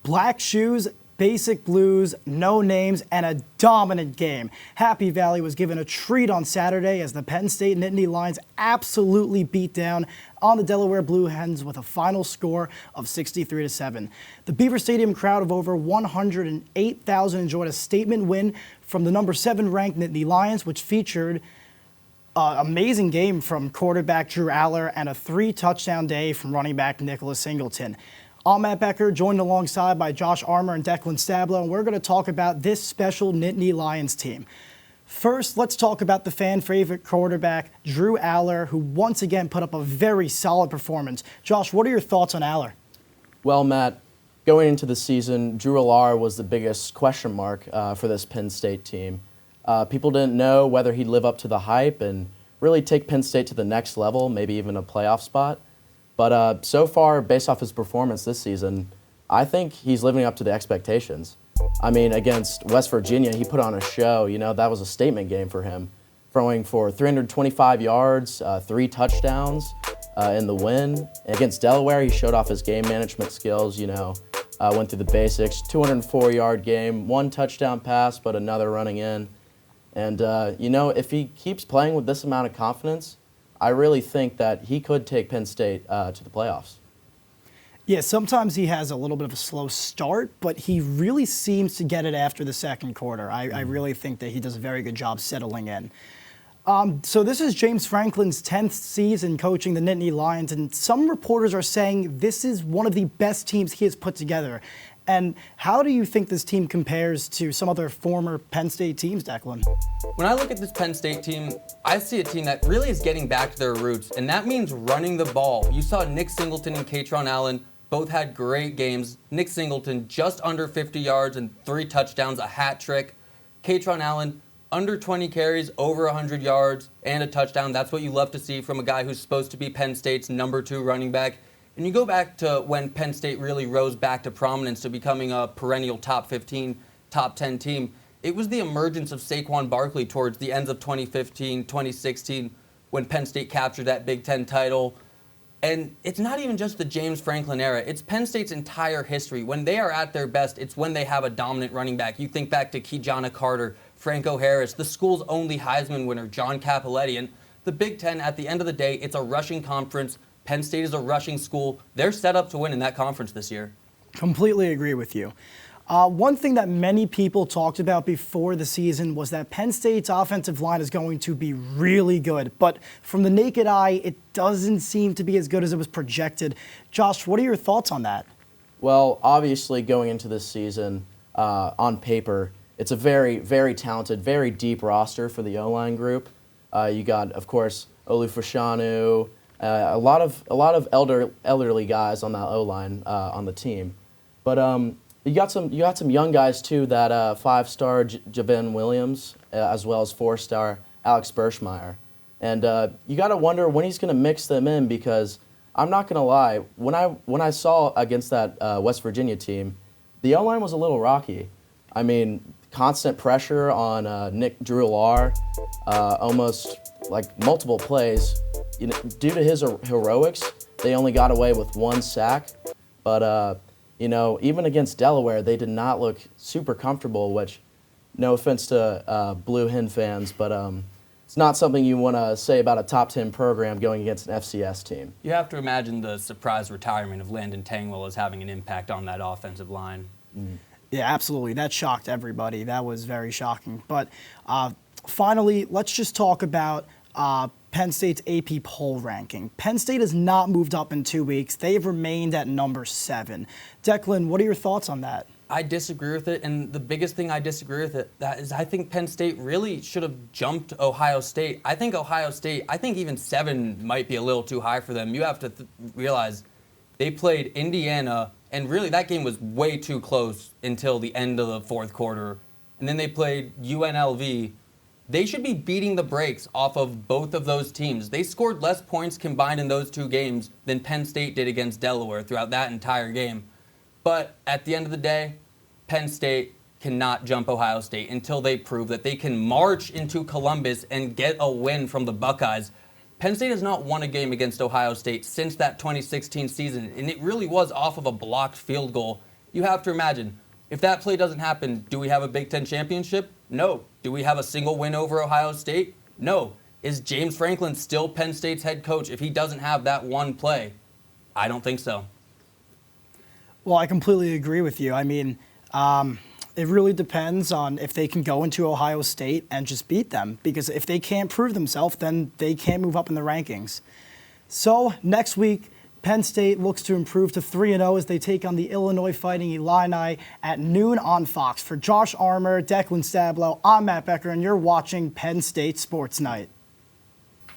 Black shoes, basic blues, no names, and a dominant game. Happy Valley was given a treat on Saturday as the Penn State Nittany Lions absolutely beat down on the Delaware Blue Hens with a final score of 63-7. The Beaver Stadium crowd of over 108,000 enjoyed a statement win from the number 7 ranked Nittany Lions, which featured an amazing game from quarterback Drew Aller and a 3-touchdown day from running back Nicholas Singleton. I'm Matt Becker, joined alongside by Josh Armour and Declan Stablow, and we're going to talk about this special Nittany Lions team. First, let's talk about the fan-favorite quarterback, Drew Aller, who once again put up a very solid performance. Josh, what are your thoughts on Aller? Well, Matt, going into the season, Drew Aller was the biggest question mark for this Penn State team. People didn't know whether he'd live up to the hype and really take Penn State to the next level, maybe even a playoff spot. But so far, based off his performance this season, I think he's living up to the expectations. I mean, against West Virginia, he put on a show. You know, that was a statement game for him, throwing for 325 yards, 3 touchdowns in the win. Against Delaware, he showed off his game management skills, went through the basics, 204-yard game, 1 touchdown pass, but another running in. And, if he keeps playing with this amount of confidence, I really think that he could take Penn State to the playoffs. Yeah, sometimes he has a little bit of a slow start, but he really seems to get it after the second quarter. I really think that he does a very good job settling in. So this is James Franklin's 10th season coaching the Nittany Lions, and some reporters are saying this is one of the best teams he has put together. And how do you think this team compares to some other former Penn State teams, Declan? When I look at this Penn State team, I see a team that really is getting back to their roots, and that means running the ball. You saw Nick Singleton and Katron Allen both had great games. Nick Singleton just under 50 yards and 3 touchdowns, a hat trick. Katron Allen under 20 carries, over 100 yards, and a touchdown. That's what you love to see from a guy who's supposed to be Penn State's number 2 running back. And you go back to when Penn State really rose back to prominence to becoming a perennial top 15, top 10 team. It was the emergence of Saquon Barkley towards the ends of 2015, 2016, when Penn State captured that Big Ten title. And it's not even just the James Franklin era. It's Penn State's entire history. When they are at their best, it's when they have a dominant running back. You think back to Keyjana Carter, Franco Harris, the school's only Heisman winner, John Capoletti. And the Big Ten, at the end of the day, it's a rushing conference. Penn State is a rushing school. They're set up to win in that conference this year. Completely agree with you. One thing that many people talked about before the season was that Penn State's offensive line is going to be really good. But from the naked eye, it doesn't seem to be as good as it was projected. Josh, what are your thoughts on that? Well, obviously going into this season, on paper, it's a very, very talented, very deep roster for the O-line group. You got, of course, Olufashanu, a lot of elderly guys on that O-line on the team, but you got some young guys too. That 5-star Javin Williams, as well as 4-star Alex Berschmeyer, and you got to wonder when he's going to mix them in, because I'm not going to lie, when I saw against that West Virginia team, the O-line was a little rocky. I mean, constant pressure on Drew Aller, almost like multiple plays. Due to his heroics, they only got away with 1 sack. But, even against Delaware, they did not look super comfortable, which, no offense to Blue Hen fans, but it's not something you want to say about a top 10 program going against an FCS team. You have to imagine the surprise retirement of Landon Tangwell as having an impact on that offensive line. Yeah, absolutely. That shocked everybody. That was very shocking. But finally, let's just talk about Penn State's AP poll ranking. Penn State has not moved up in 2 weeks. They've remained at number 7. Declan, what are your thoughts on that? I disagree with it, and the biggest thing I disagree with it that is I think Penn State really should have jumped Ohio State. I think even 7 might be a little too high for them. You have to realize they played Indiana, and really that game was way too close until the end of the 4th quarter. And then they played UNLV. They should be beating the brakes off of both of those teams. They scored less points combined in those 2 games than Penn State did against Delaware throughout that entire game. But at the end of the day, Penn State cannot jump Ohio State until they prove that they can march into Columbus and get a win from the Buckeyes. Penn State has not won a game against Ohio State since that 2016 season, and it really was off of a blocked field goal you have to imagine, if that play doesn't happen, do we have a Big Ten championship? No. Do we have a single win over Ohio State? No. Is James Franklin still Penn State's head coach if he doesn't have that one play? I don't think so. Well, I completely agree with you. I mean, it really depends on if they can go into Ohio State and just beat them, because if they can't prove themselves, then they can't move up in the rankings. So next week, Penn State looks to improve to 3-0 as they take on the Illinois Fighting Illini at noon on Fox. For Josh Armour, Declan Stablow, I'm Matt Becker, and you're watching Penn State Sports Night.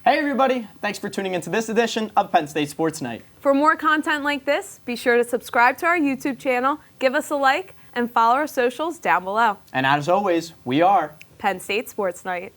Hey everybody, thanks for tuning into this edition of Penn State Sports Night. For more content like this, be sure to subscribe to our YouTube channel, give us a like, and follow our socials down below. And as always, we are Penn State Sports Night.